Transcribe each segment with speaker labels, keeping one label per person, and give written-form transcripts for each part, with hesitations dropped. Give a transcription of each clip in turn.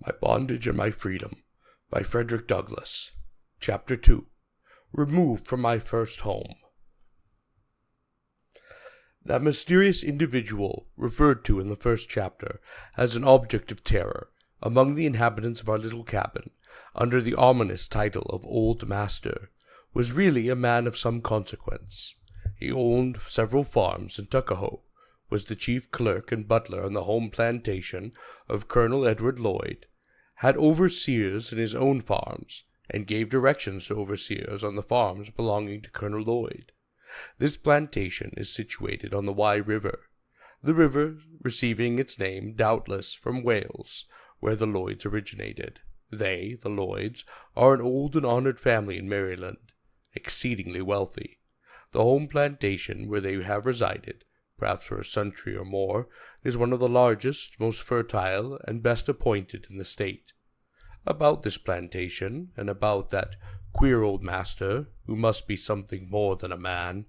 Speaker 1: My Bondage and My Freedom by Frederick Douglass. Chapter 2. Removed from My First Home. That mysterious individual referred to in the first chapter as an object of terror among the inhabitants of our little cabin, under the ominous title of Old Master, was really a man of some consequence. He owned several farms in Tuckahoe, was the chief clerk and butler on the home plantation of Colonel Edward Lloyd, had overseers in his own farms, and gave directions to overseers on the farms belonging to Colonel Lloyd. This plantation is situated on the Wye River, the river receiving its name doubtless from Wales, where the Lloyds originated. They, the Lloyds, are an old and honored family in Maryland, exceedingly wealthy. The home plantation where they have resided, perhaps for a century or more, is one of the largest, most fertile, and best appointed in the state. About this plantation, and about that queer old master, who must be something more than a man,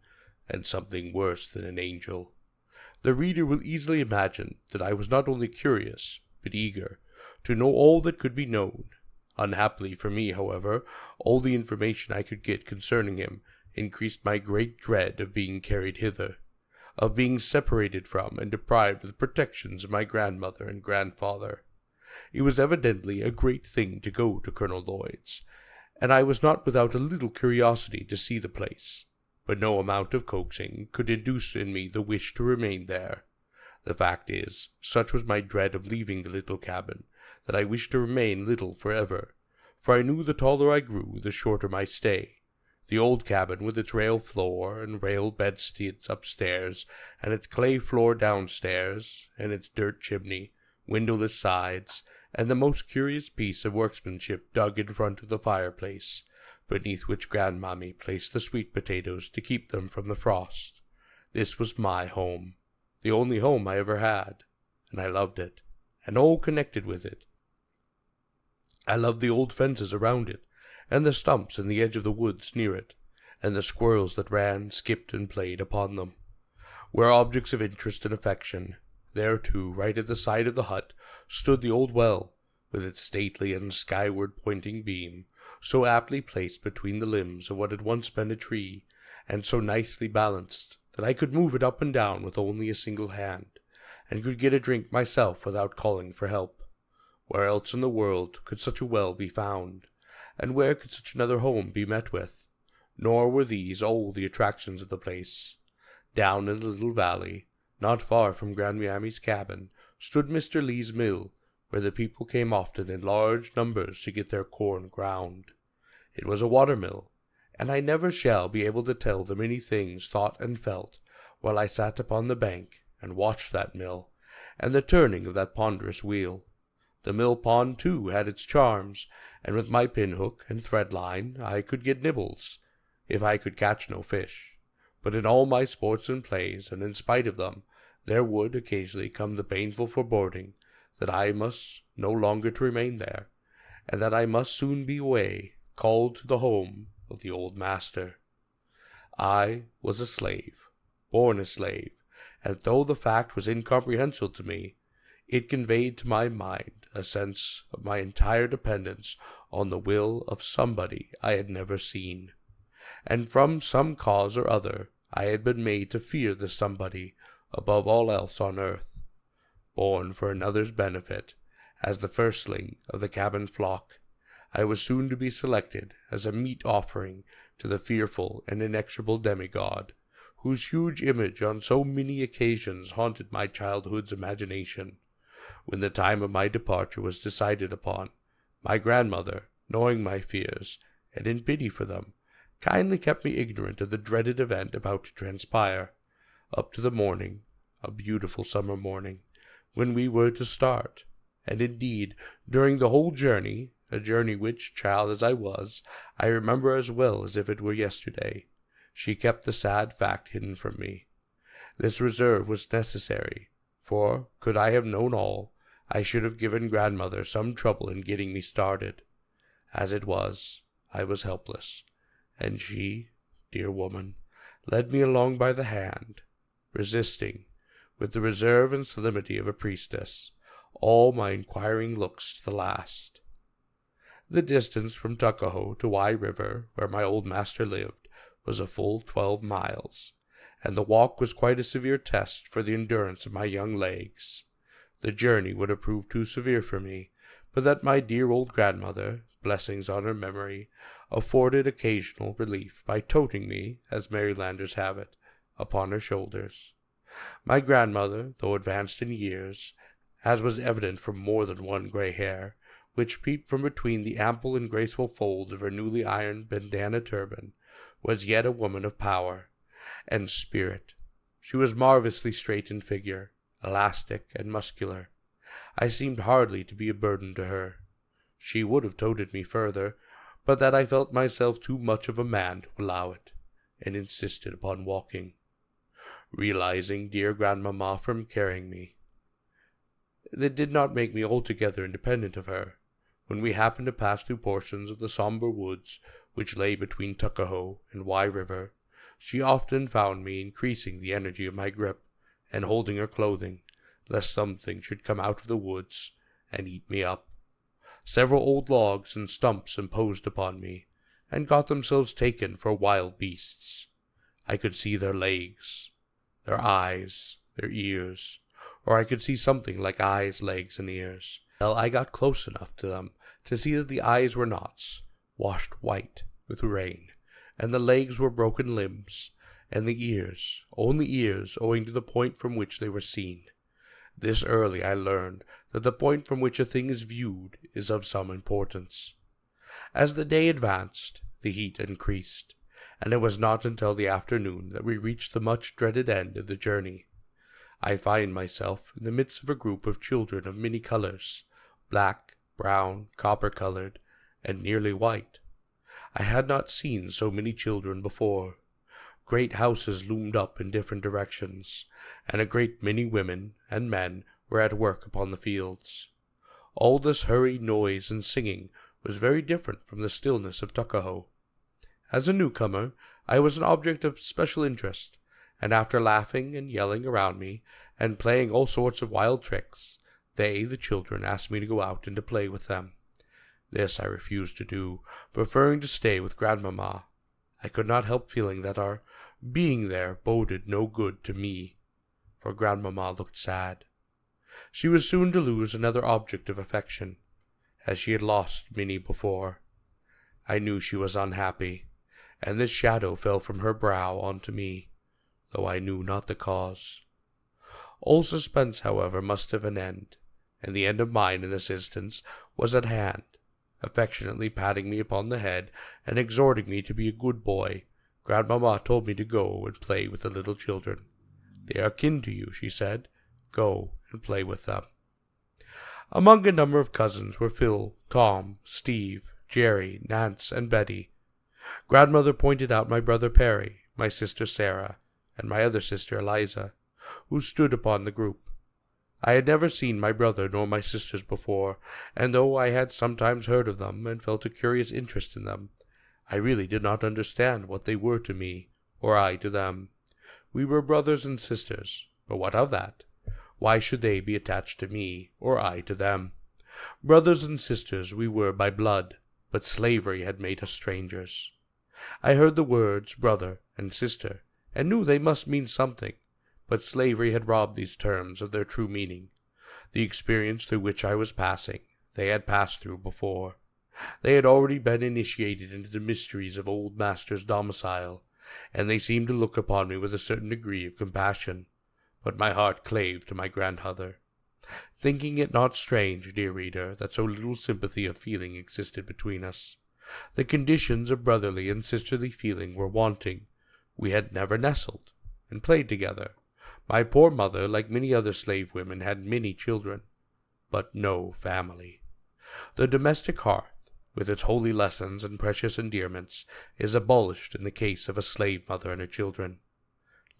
Speaker 1: and something worse than an angel, the reader will easily imagine that I was not only curious, but eager, to know all that could be known. Unhappily for me, however, all the information I could get concerning him increased my great dread of being carried hither, of being separated from and deprived of the protections of my grandmother and grandfather. It was evidently a great thing to go to Colonel Lloyd's, and I was not without a little curiosity to see the place, but no amount of coaxing could induce in me the wish to remain there. The fact is, such was my dread of leaving the little cabin, that I wished to remain little forever, for I knew the taller I grew, the shorter my stay. The old cabin, with its rail floor and rail bedsteads upstairs, and its clay floor downstairs, and its dirt chimney, windowless sides, and the most curious piece of workmanship dug in front of the fireplace, beneath which Grandmammy placed the sweet potatoes to keep them from the frost. This was my home, the only home I ever had, and I loved it, and all connected with it. I loved the old fences around it, and the stumps in the edge of the woods near it, and the squirrels that ran, skipped, and played upon them, were objects of interest and affection. There, too, right at the side of the hut, stood the old well, with its stately and skyward-pointing beam, so aptly placed between the limbs of what had once been a tree, and so nicely balanced, that I could move it up and down with only a single hand, and could get a drink myself without calling for help. Where else in the world could such a well be found, and where could such another home be met with? Nor were these all the attractions of the place. Down in the little valley, not far from Grandmammy's cabin, stood Mr. Lee's mill, where the people came often in large numbers to get their corn ground. It was a water-mill, and I never shall be able to tell the many things thought and felt while I sat upon the bank and watched that mill, and the turning of that ponderous wheel. The mill pond, too, had its charms, and with my pin-hook and thread-line I could get nibbles, if I could catch no fish. But in all my sports and plays, and in spite of them, there would occasionally come the painful foreboding that I must no longer to remain there, and that I must soon be away, called to the home of the old master. I was a slave, born a slave, and though the fact was incomprehensible to me, it conveyed to my mind a sense of my entire dependence on the will of somebody I had never seen, and from some cause or other I had been made to fear this somebody above all else on earth. Born for another's benefit, as the firstling of the cabin flock, I was soon to be selected as a meat offering to the fearful and inexorable demigod, whose huge image on so many occasions haunted my childhood's imagination. When the time of my departure was decided upon, my grandmother, knowing my fears, and in pity for them, kindly kept me ignorant of the dreaded event about to transpire, up to the morning, a beautiful summer morning, when we were to start, and indeed, during the whole journey, a journey which, child as I was, I remember as well as if it were yesterday, she kept the sad fact hidden from me. This reserve was necessary, for, could I have known all, I should have given grandmother some trouble in getting me started. As it was, I was helpless, and she, dear woman, led me along by the hand, resisting, with the reserve and solemnity of a priestess, all my inquiring looks to the last. The distance from Tuckahoe to Wye River, where my old master lived, was a full 12 miles, and the walk was quite a severe test for the endurance of my young legs. The journey would have proved too severe for me, but that my dear old grandmother, blessings on her memory, afforded occasional relief by toting me, as Marylanders have it, upon her shoulders. My grandmother, though advanced in years, as was evident from more than one gray hair, which peeped from between the ample and graceful folds of her newly ironed bandana turban, was yet a woman of power and spirit. She was marvelously straight in figure, elastic and muscular. I seemed hardly to be a burden to her. She would have toted me further, but that I felt myself too much of a man to allow it, and insisted upon walking, realizing dear grandmamma from carrying me. That did not make me altogether independent of her. When we happened to pass through portions of the somber woods which lay between Tuckahoe and Wye River, she often found me increasing the energy of my grip, and holding her clothing, lest something should come out of the woods and eat me up. Several old logs and stumps imposed upon me, and got themselves taken for wild beasts. I could see their legs, their eyes, their ears, or I could see something like eyes, legs, and ears. Well, I got close enough to them to see that the eyes were knots, washed white with rain, and the legs were broken limbs, and the ears, only ears owing to the point from which they were seen. This early I learned that the point from which a thing is viewed is of some importance. As the day advanced, the heat increased, and it was not until the afternoon that we reached the much-dreaded end of the journey. I find myself in the midst of a group of children of many colors, black, brown, copper-colored, and nearly white. I had not seen so many children before. Great houses loomed up in different directions, and a great many women and men were at work upon the fields. All this hurry, noise, and singing was very different from the stillness of Tuckahoe. As a newcomer, I was an object of special interest, and after laughing and yelling around me, and playing all sorts of wild tricks, they, the children, asked me to go out and to play with them. This I refused to do, preferring to stay with grandmamma. I could not help feeling that our being there boded no good to me, for grandmamma looked sad. She was soon to lose another object of affection, as she had lost many before. I knew she was unhappy, and this shadow fell from her brow onto me, though I knew not the cause. All suspense, however, must have an end, and the end of mine in this instance was at hand. Affectionately patting me upon the head, and exhorting me to be a good boy, grandmamma told me to go and play with the little children. They are kin to you, she said. Go and play with them. Among a number of cousins were Phil, Tom, Steve, Jerry, Nance, and Betty. Grandmother pointed out my brother Perry, my sister Sarah, and my other sister Eliza, who stood upon the group. I had never seen my brother nor my sisters before, and though I had sometimes heard of them and felt a curious interest in them, I really did not understand what they were to me, or I to them. We were brothers and sisters, but what of that? Why should they be attached to me, or I to them? Brothers and sisters we were by blood, but slavery had made us strangers. I heard the words brother and sister, and knew they must mean something, but slavery had robbed these terms of their true meaning. The experience through which I was passing, they had passed through before. They had already been initiated into the mysteries of old master's domicile, and they seemed to look upon me with a certain degree of compassion. But my heart clave to my grandmother. Thinking it not strange, dear reader, that so little sympathy of feeling existed between us. The conditions of brotherly and sisterly feeling were wanting. We had never nestled, and played together. My poor mother, like many other slave women, had many children, but no family. The domestic hearth, with its holy lessons and precious endearments, is abolished in the case of a slave mother and her children.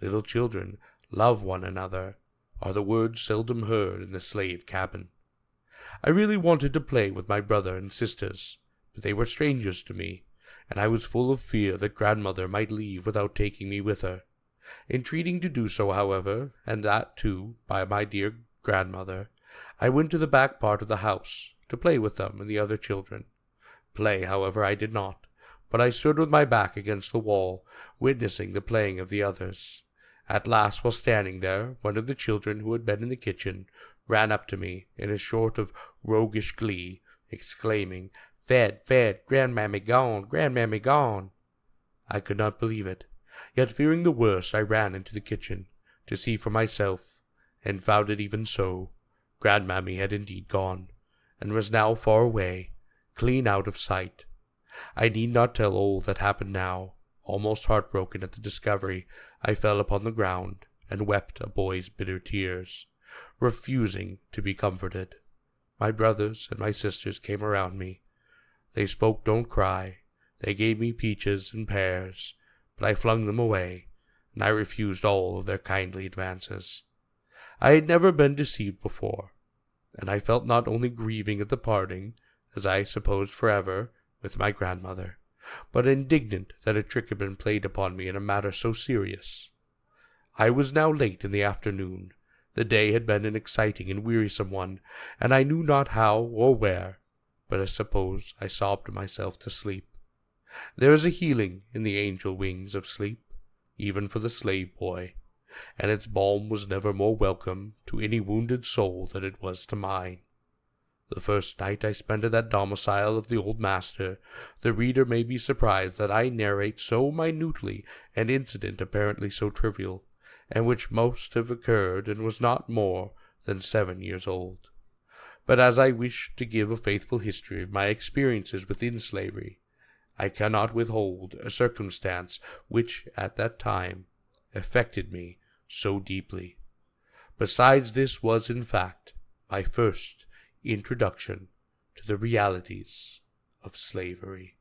Speaker 1: Little children love one another, are the words seldom heard in the slave cabin. I really wanted to play with my brother and sisters, but they were strangers to me, and I was full of fear that grandmother might leave without taking me with her. Entreating to do so, however, and that, too, by my dear grandmother, I went to the back part of the house to play with them and the other children. Play, however, I did not, but I stood with my back against the wall, witnessing the playing of the others. At last, while standing there, one of the children who had been in the kitchen ran up to me in a sort of roguish glee, exclaiming, "Fed, fed, grandmammy gone, grandmammy gone." I could not believe it, yet fearing the worst I ran into the kitchen to see for myself, and found it even so. Grandmammy had indeed gone, and was now far away, clean out of sight. I need not tell all that happened now. Almost heartbroken at the discovery, I fell upon the ground and wept a boy's bitter tears, refusing to be comforted. My brothers and my sisters came around me. They spoke "Don't cry." They gave me peaches and pears, but I flung them away, and I refused all of their kindly advances. I had never been deceived before, and I felt not only grieving at the parting, as I supposed forever, with my grandmother, but indignant that a trick had been played upon me in a matter so serious. I was now late in the afternoon. The day had been an exciting and wearisome one, and I knew not how or where, but I suppose I sobbed myself to sleep. There is a healing in the angel wings of sleep, even for the slave boy, and its balm was never more welcome to any wounded soul than it was to mine. The first night I spent at that domicile of the old master, the reader may be surprised that I narrate so minutely an incident apparently so trivial, and which must have occurred and was not more than 7 years old. But as I wish to give a faithful history of my experiences within slavery, I cannot withhold a circumstance which at that time affected me so deeply. Besides, this was in fact my first introduction to the realities of slavery.